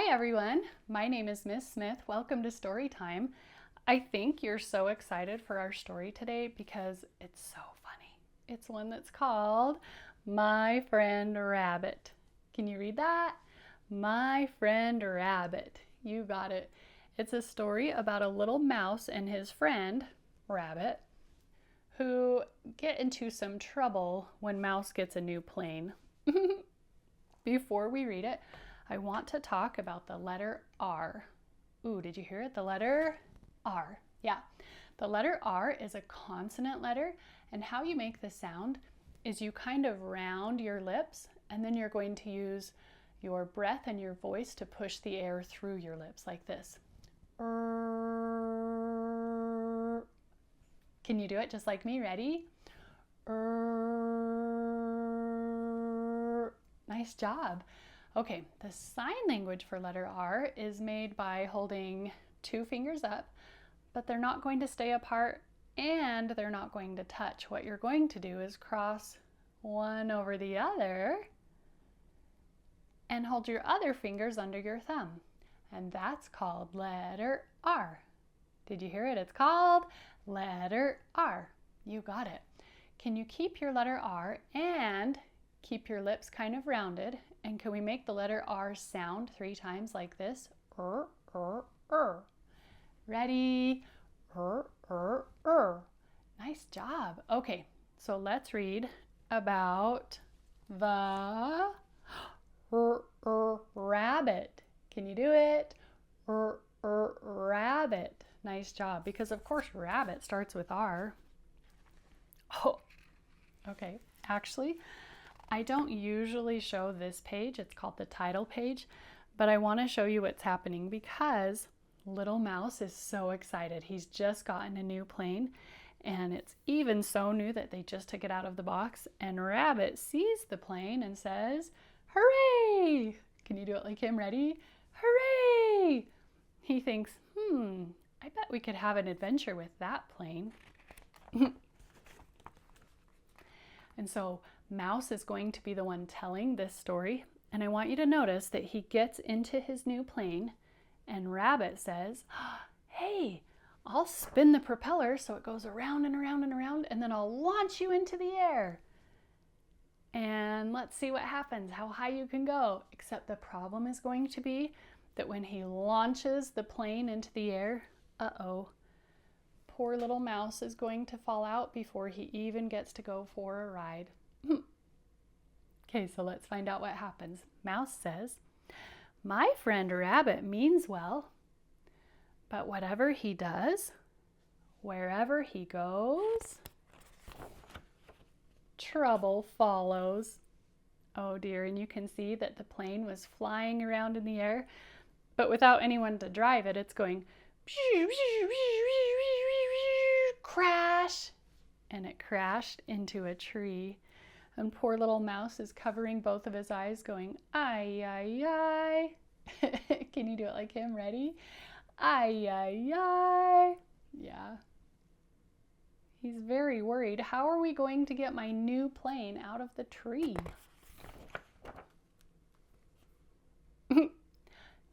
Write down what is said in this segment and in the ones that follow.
Hi everyone, my name is Miss Smith. Welcome to Story Time. I think you're so excited for our story today because it's so funny. It's one that's called My Friend Rabbit. Can you read that? My Friend Rabbit. You got it. It's a story about a little mouse and his friend, Rabbit, who get into some trouble when Mouse gets a new plane. Before we read it, I want to talk about the letter R. Ooh, did you hear it? The letter R. Yeah. The letter R is a consonant letter, and how you make the sound is you kind of round your lips, and then you're going to use your breath and your voice to push the air through your lips like this. Can you do it just like me? Ready? Nice job. Okay, the sign language for letter R is made by holding two fingers up, but they're not going to stay apart and they're not going to touch. What you're going to do is cross one over the other and hold your other fingers under your thumb. And that's called letter R. Did you hear it? It's called letter R. You got it. Can you keep your letter R and keep your lips kind of rounded? And can we make the letter R sound 3 times like this? Ready? Nice job. Okay, so let's read about the rabbit. Can you do it? Rabbit. Nice job. Because of course rabbit starts with R. Oh, okay. Actually, I don't usually show this page. It's called the title page, but I want to show you what's happening because little mouse is so excited. He's just gotten a new plane, and it's even so new that they just took it out of the box, and Rabbit sees the plane and says, "Hooray!" Can you do it like him? Ready? Hooray! He thinks, I bet we could have an adventure with that plane. And so Mouse is going to be the one telling this story, and I want you to notice that he gets into his new plane and Rabbit says, "Hey, I'll spin the propeller so it goes around and around and around, and then I'll launch you into the air. And let's see what happens, how high you can go." Except the problem is going to be that when he launches the plane into the air, poor little mouse is going to fall out before he even gets to go for a ride. Okay, so let's find out what happens. Mouse says, "My friend Rabbit means well, but whatever he does, wherever he goes, trouble follows." Oh dear, and you can see that the plane was flying around in the air, but without anyone to drive it, it's going crash, and it crashed into a tree. And poor little mouse is covering both of his eyes going, "Ay, ay, ay." Can you do it like him? Ready? Ay, ay, ay. Yeah. He's very worried. How are we going to get my new plane out of the tree?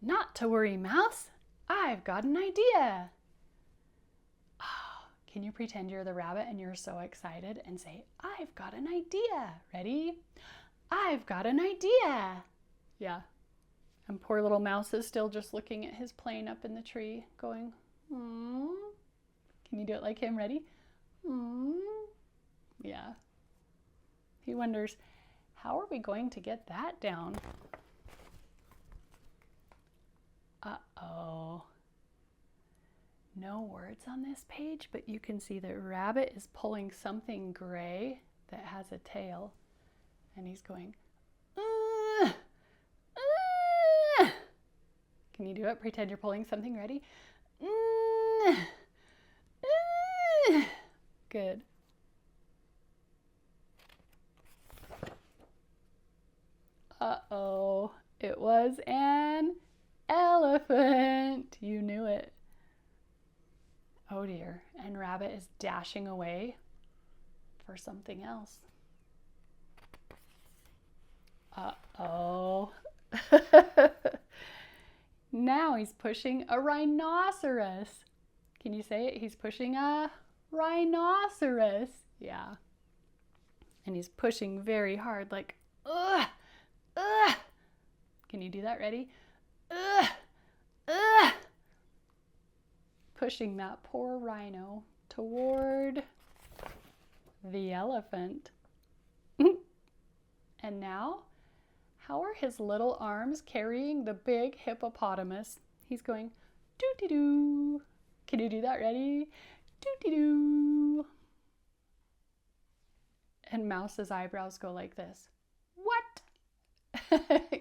"Not to worry, Mouse. I've got an idea." Can you pretend you're the rabbit and you're so excited and say, "I've got an idea." Ready? "I've got an idea." Yeah. And poor little Mouse is still just looking at his plane up in the tree going, Can you do it like him? Ready? Yeah. He wonders, how are we going to get that down? Uh-oh. No words on this page, but you can see that Rabbit is pulling something gray that has a tail, and he's going, Can you do it? Pretend you're pulling something. Ready? Good. Uh-oh, it was an elephant. You knew it. Oh dear, and Rabbit is dashing away for something else. Uh-oh. Now he's pushing a rhinoceros. Can you say it? He's pushing a rhinoceros. Yeah. And he's pushing very hard, like, ugh, ugh. Can you do that? Ready? Ugh, ugh. Pushing that poor rhino toward the elephant. And now, how are his little arms carrying the big hippopotamus? He's going doo-dee-doo. Can you do that? Ready? Doo-dee-doo. And Mouse's eyebrows go like this. What?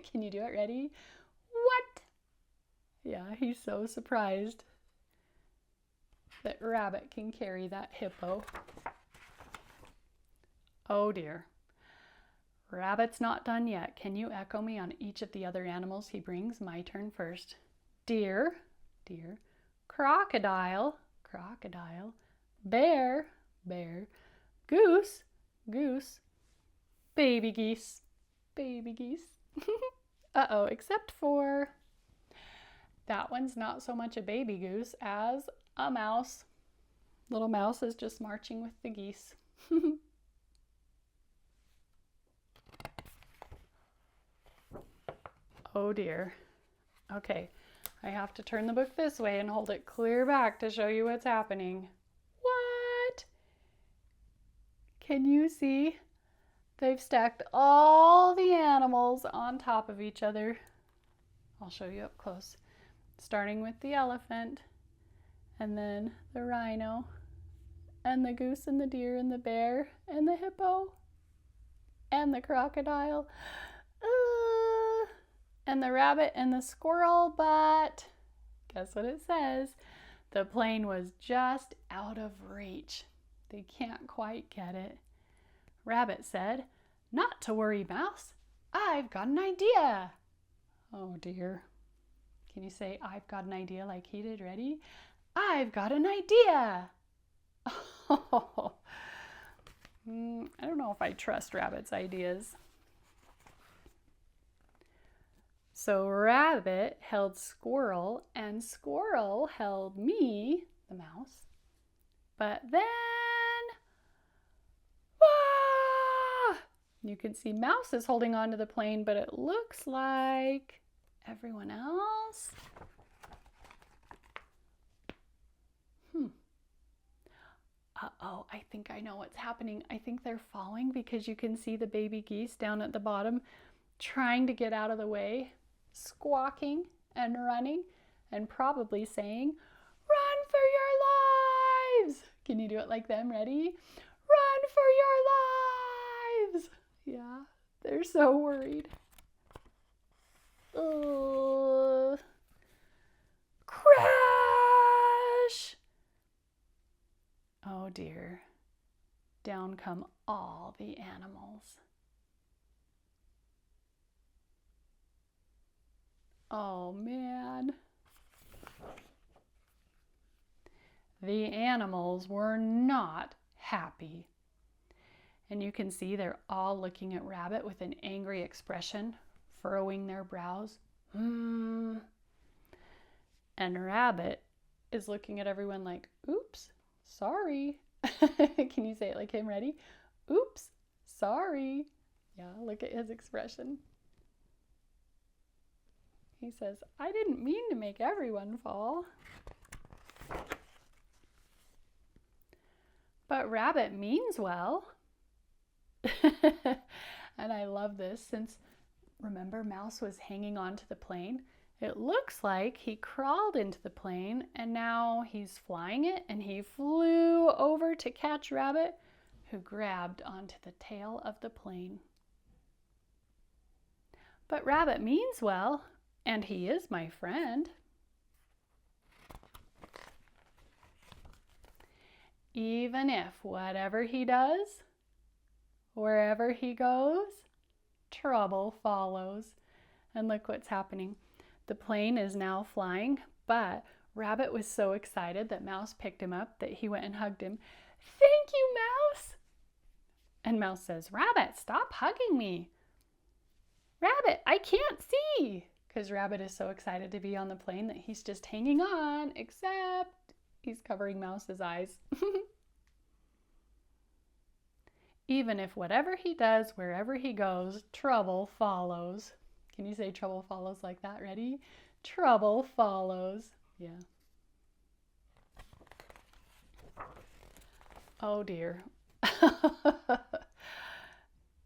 Can you do it? Ready? What? Yeah, he's so surprised that Rabbit can carry that hippo. Oh dear. Rabbit's not done yet. Can you echo me on each of the other animals he brings? My turn first. Deer, deer. Crocodile, crocodile. Bear, bear. Goose, goose. Baby geese, baby geese. Uh-oh, except for that one's not so much a baby goose as a mouse. Little mouse is just marching with the geese. Oh dear. Okay, I have to turn the book this way and hold it clear back to show you what's happening. What? Can you see? They've stacked all the animals on top of each other. I'll show you up close. Starting with the elephant, and then the rhino, and the goose and the deer and the bear and the hippo, and the crocodile. And the rabbit and the squirrel, but guess what it says? The plane was just out of reach. They can't quite get it. Rabbit said, "Not to worry, Mouse. I've got an idea." Oh dear. Can you say, "I've got an idea" like he did? Ready? I've got an idea. Oh. I don't know if I trust Rabbit's ideas. So Rabbit held Squirrel, and Squirrel held me, the mouse. But then, you can see Mouse is holding on to the plane, but it looks like everyone else. Uh-oh, I think I know what's happening. I think they're falling because you can see the baby geese down at the bottom trying to get out of the way, squawking and running and probably saying, "Run for your lives!" Can you do it like them? Ready? Run for your lives! Yeah, they're so worried. Crash! Oh dear. Down come all the animals. Oh man. The animals were not happy. And you can see they're all looking at Rabbit with an angry expression, furrowing their brows. And Rabbit is looking at everyone like, "Oops, sorry." Can you say it like him? Ready? "Oops, sorry." Yeah, look at his expression. He says, "I didn't mean to make everyone fall." But Rabbit means well. And I love this since, remember, Mouse was hanging onto the plane. It looks like he crawled into the plane and now he's flying it, and he flew over to catch Rabbit, who grabbed onto the tail of the plane. But Rabbit means well, and he is my friend. Even if whatever he does, wherever he goes, trouble follows. And look what's happening. The plane is now flying, but Rabbit was so excited that Mouse picked him up that he went and hugged him. "Thank you, Mouse." And Mouse says, "Rabbit, stop hugging me." "Rabbit, I can't see." because Rabbit is so excited to be on the plane that he's just hanging on, except he's covering Mouse's eyes. Even if whatever he does, wherever he goes, trouble follows. Can you say trouble follows like that? Ready? Trouble follows. Yeah. Oh dear.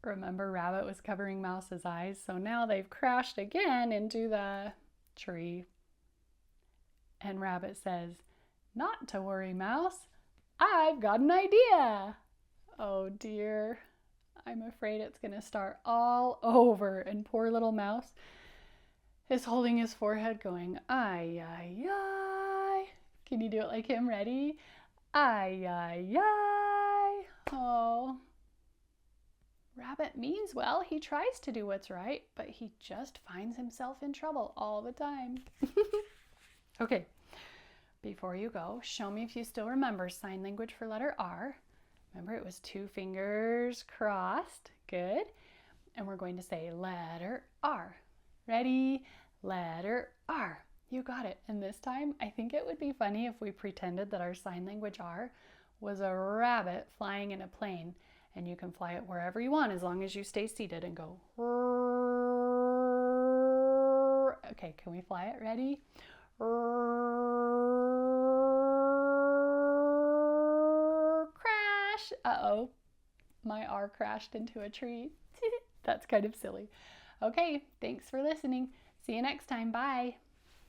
Remember, Rabbit was covering Mouse's eyes, so now they've crashed again into the tree. And Rabbit says, "Not to worry, Mouse. I've got an idea." Oh dear. I'm afraid it's going to start all over. And poor little Mouse is holding his forehead going, "Ay, ay, ay." Can you do it like him? Ready? Ay, ay, ay. Oh. Rabbit means well. He tries to do what's right, but he just finds himself in trouble all the time. Okay, before you go, show me if you still remember sign language for letter R. Remember, it was 2 fingers crossed. Good. And we're going to say letter R. Ready? Letter R. You got it. And this time, I think it would be funny if we pretended that our sign language R was a rabbit flying in a plane. And you can fly it wherever you want as long as you stay seated and go. Okay, can we fly it? Ready? Crash! Uh-oh, my R crashed into a tree. That's kind of silly. Okay, thanks for listening. See you next time. Bye.